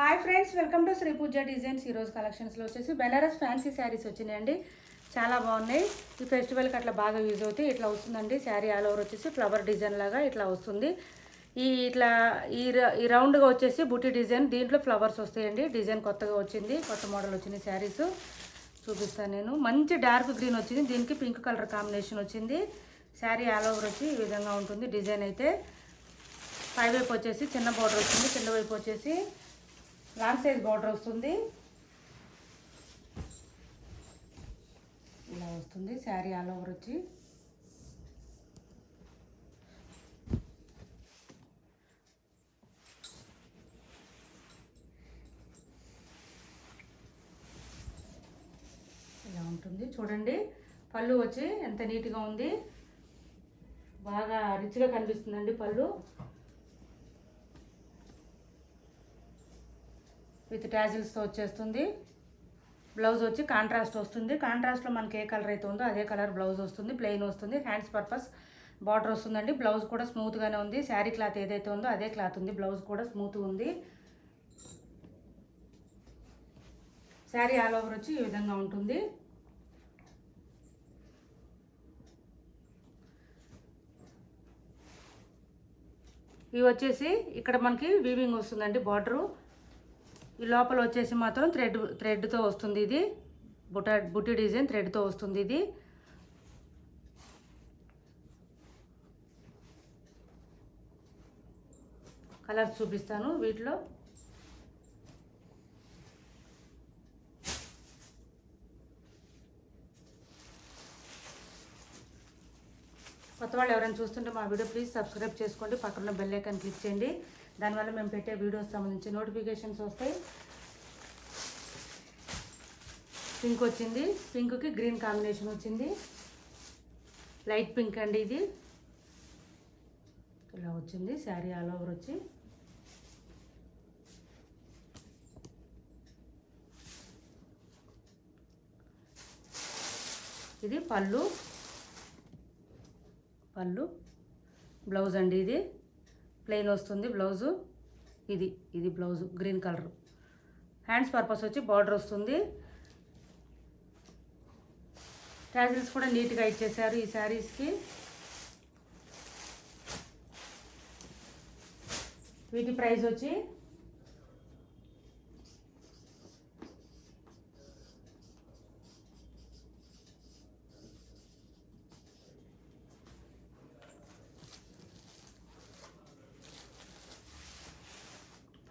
Hi friends, welcome to Shri Pooja designs. ఈరోజు కలెక్షన్స్లో వచ్చేసి బెనారస్ ఫ్యాన్సీ శారీస్ వచ్చినాయండి. చాలా బాగున్నాయి. ఈ ఫెస్టివల్కి అట్లా బాగా యూజ్ అవుతాయి. ఇట్లా వస్తుందండి శారీ. ఆల్ ఓవర్ వచ్చేసి ఫ్లవర్ డిజైన్ లాగా ఇట్లా వస్తుంది. ఈ రౌండ్గా వచ్చేసి బుటీ డిజైన్, దీంట్లో ఫ్లవర్స్ వస్తాయండి. డిజైన్ కొత్తగా వచ్చింది, కొత్త మోడల్ వచ్చింది. శారీస్ చూపిస్తాను నేను. మంచి డార్క్ గ్రీన్ వచ్చింది, దీనికి పింక్ కలర్ కాంబినేషన్ వచ్చింది. శారీ ఆల్ ఓవర్ వచ్చి ఈ విధంగా ఉంటుంది. డిజైన్ అయితే పై వైపు వచ్చేసి చిన్న బార్డర్ వస్తుంది, కింద వైపు వచ్చేసి లాంగ్ సైజ్ బార్డర్ వస్తుంది. ఇలా వస్తుంది శారీ ఆల్ ఓవర్ వచ్చి. ఇలా ఉంటుంది చూడండి. పళ్ళు వచ్చి ఎంత నీట్గా ఉంది, బాగా రిచ్గా కనిపిస్తుందండి పళ్ళు. విత్ ట్యాజిల్స్తో వచ్చేస్తుంది. బ్లౌజ్ వచ్చి కాంట్రాస్ట్ వస్తుంది. కాంట్రాస్ట్లో మనకి ఏ కలర్ అయితే ఉందో అదే కలర్ బ్లౌజ్ వస్తుంది. ప్లెయిన్ వస్తుంది. హ్యాండ్స్ పర్పస్ బార్డర్ వస్తుందండి. బ్లౌజ్ కూడా స్మూత్గానే ఉంది. శారీ క్లాత్ ఏదైతే ఉందో అదే క్లాత్ ఉంది. బ్లౌజ్ కూడా స్మూత్గా ఉంది. శారీ ఆల్ ఓవర్ వచ్చి ఈ విధంగా ఉంటుంది. ఇవి వచ్చేసి ఇక్కడ మనకి వీవింగ్ వస్తుందండి బార్డరు. ఈ లోపల వచ్చేసి మాత్రం థ్రెడ్తో వస్తుంది. ఇది బుటీ డిజైన్ థ్రెడ్తో వస్తుంది. ఇది కలర్స్ చూపిస్తాను. వీటిలో కొత్త వాళ్ళు ఎవరైనా చూస్తుంటే మా వీడియో ప్లీజ్ సబ్స్క్రైబ్ చేసుకోండి. పక్కన బెల్ ఐకాన్ క్లిక్ చేయండి. దానివల్ల మేము పెట్టే వీడియోస్ సంబంధించి నోటిఫికేషన్స్ వస్తాయి. పింక్ వచ్చింది, పింక్కి గ్రీన్ కాంబినేషన్ వచ్చింది. లైట్ పింక్ అండి ఇది. ఇలా వచ్చింది శారీ ఆల్ ఓవర్ వచ్చి. ఇది పళ్ళు బ్లౌజ్ అండి. ఇది ప్లెయిన్ వస్తుంది బ్లౌజు. ఇది blouse green colour. Hands purpose వచ్చి బార్డర్ వస్తుంది. ట్యాజిల్స్ కూడా నీట్గా ఇచ్చేసారు ఈ శారీస్కి. వీటి ప్రైస్ వచ్చి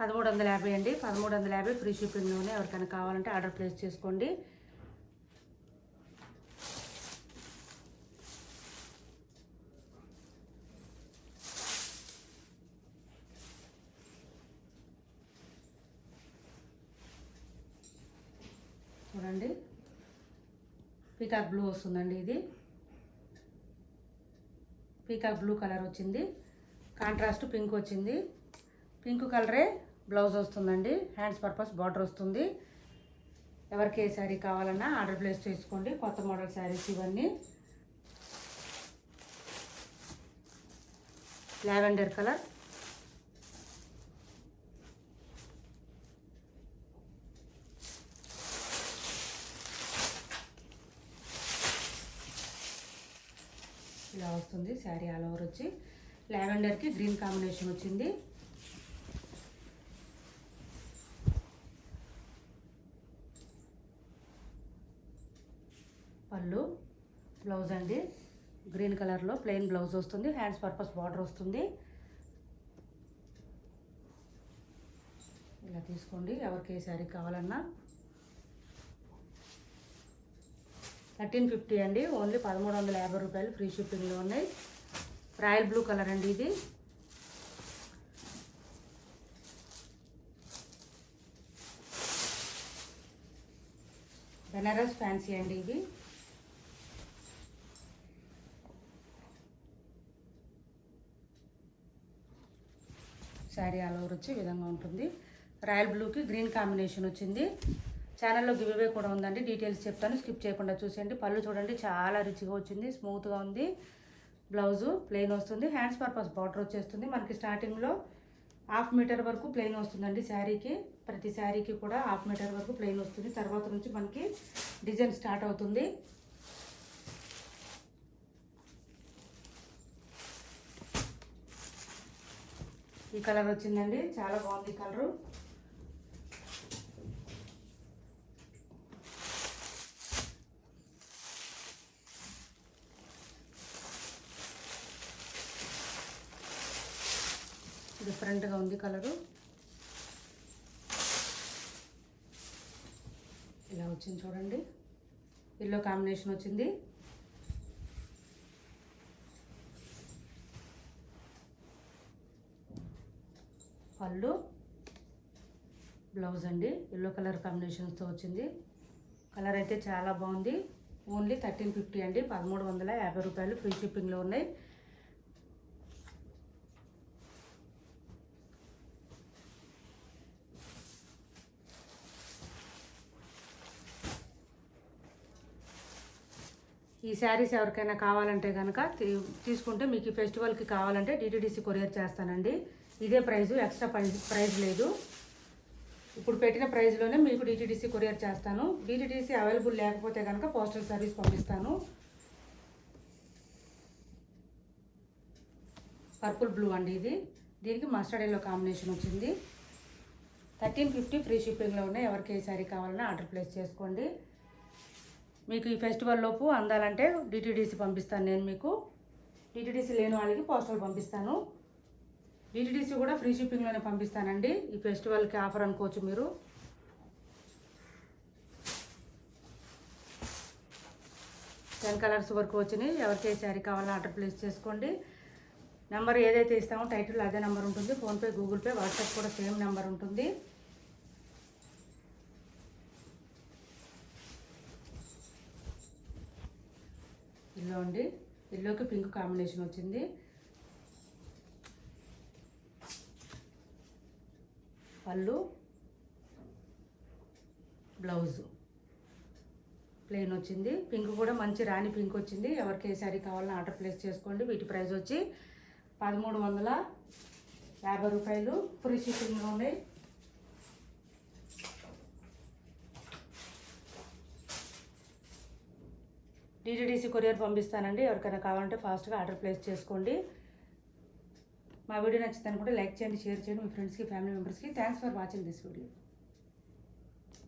$1350 అండి. $1350 ఫ్రీ షిప్పింగ్లోనే. ఎవరికైనా కావాలంటే ఆర్డర్ ప్లేస్ చేసుకోండి. చూడండి పీకాక్ బ్లూ వస్తుందండి. ఇది పీకాక్ బ్లూ కలర్ వచ్చింది. కాంట్రాస్ట్ పింక్ వచ్చింది. పింక్ కలరే బ్లౌజ్ వస్తుందండి. హ్యాండ్స్ పర్పస్ బార్డర్ వస్తుంది. ఎవరికి ఏ శారీ కావాలన్నా ఆర్డర్ ప్లేస్ చేసుకోండి. కొత్త మోడల్ శారీస్ ఇవన్నీ. లావెండర్ కలర్, ఇలా వస్తుంది శారీ ఆల్ ఓవర్ వచ్చి. లావెండర్కి గ్రీన్ కాంబినేషన్ వచ్చింది. పళ్ళు బ్లౌజ్ అండి. గ్రీన్ కలర్లో ప్లెయిన్ బ్లౌజ్ వస్తుంది. హ్యాండ్స్ పర్పస్ బార్డర్ వస్తుంది. ఇలా తీసుకోండి ఎవరికి ఏ శారీ కావాలన్నా. 1350 అండి. ఓన్లీ $1350 ఫ్రీ షిప్పింగ్లో ఉన్నాయి. రాయల్ బ్లూ కలర్ అండి ఇది. బెనారస్ ఫ్యాన్సీ అండి ఇవి. శారీ ఆల్ ఓవర్ వచ్చి ఈ విధంగా ఉంటుంది. రాయల్ బ్లూకి గ్రీన్ కాంబినేషన్ వచ్చింది. ఛానల్లో గివ్ అవే కూడా ఉందండి. డీటెయిల్స్ చెప్తాను, స్కిప్ చేయకుండా చూసేయండి. పళ్ళు చూడండి చాలా రిచ్గా వచ్చింది, స్మూత్గా ఉంది. బ్లౌజు ప్లెయిన్ వస్తుంది. హ్యాండ్స్ పర్పస్ బార్డర్ వచ్చేస్తుంది. మనకి స్టార్టింగ్లో హాఫ్ మీటర్ వరకు ప్లెయిన్ వస్తుందండి శారీకి. ప్రతి శారీకి కూడా హాఫ్ మీటర్ వరకు ప్లెయిన్ వస్తుంది. తర్వాత నుంచి మనకి డిజైన్ స్టార్ట్ అవుతుంది. ఈ కలర్ వచ్చిందండి, చాలా బాగుంది కలరు. డిఫరెంట్గా ఉంది కలరు. ఇలా వచ్చింది చూడండి, ఎల్లో కాంబినేషన్ వచ్చింది. పళ్ళు, బ్లౌజ్ అండి ఎల్లో కలర్ కాంబినేషన్స్తో వచ్చింది. కలర్ అయితే చాలా బాగుంది. ఓన్లీ 1350 అండి, 1350 రూపాయలు. ఫ్రీ షిప్పింగ్లో ఉన్నాయి. ఈ శారీస్ ఎవరికైనా కావాలంటే కనుక తీసుకుంటే మీకు ఈ ఫెస్టివల్కి కావాలంటే డిటీడీసీ కొరియర్ చేస్తానండి. ఇదే ప్రైజు, ఎక్స్ట్రా ప్రైజ్ లేదు. ఇప్పుడు పెట్టిన ప్రైజ్లోనే మీకు డిటీడీసీ కొరియర్ చేస్తాను. డిటీడీసీ అవైలబుల్ లేకపోతే కనుక పోస్టల్ సర్వీస్ పంపిస్తాను. పర్పుల్ బ్లూ అండి ఇది. దీనికి మస్టర్డ్ ఎల్లో కాంబినేషన్ వచ్చింది. 1350 ఫ్రీ షిప్పింగ్లో ఉన్నాయి. ఎవరికి ఏ శారీ కావాలన్నా ఆర్డర్ ప్లేస్ చేసుకోండి. మీకు ఈ ఫెస్టివల్ లోపు అందాలంటే డిటీడీసీ పంపిస్తాను నేను మీకు. డిటీడీసీ లేని వాళ్ళకి పోస్టల్ పంపిస్తాను. డిటీడీసీ కూడా ఫ్రీ షిప్పింగ్లోనే పంపిస్తానండి. ఈ ఫెస్టివల్కి ఆఫర్ అనుకోవచ్చు మీరు. టెన్ కలర్స్ వరకు వచ్చినాయి. ఎవరికి ఏ శారీ కావాలన్నా ఆర్డర్ ప్లేస్ చేసుకోండి. నెంబర్ ఏదైతే ఇస్తామో టైటిల్ అదే నెంబర్ ఉంటుంది. ఫోన్పే, గూగుల్ పే, వాట్సాప్ కూడా సేమ్ నెంబర్ ఉంటుంది. ఎల్లో అండి, ఎల్లోకి పింక్ కాంబినేషన్ వచ్చింది. పళ్ళు, బ్లౌజు ప్లెయిన్ వచ్చింది. పింక్ కూడా మంచి రాణి పింక్ వచ్చింది. ఎవరికి ఏ శారీ కావాలన్నా ఆర్డర్ ప్లేస్ చేసుకోండి. వీటి ప్రైస్ వచ్చి 1350 రూపాయలు. ఫ్రీ షిప్పింగ్లో ఉన్నాయి. డిటీడీసీ కొరియర్ పంపిస్తానండి. ఎవరికైనా కావాలంటే ఫాస్ట్గా ఆర్డర్ ప్లేస్ చేసుకోండి. మా వీడియో నచ్చితే అనుకుంటే లైక్ చేయండి, షేర్ చేయండి మీ ఫ్రెండ్స్కి, ఫ్యామిలీ మెంబర్స్కి. Thanks for watching this video.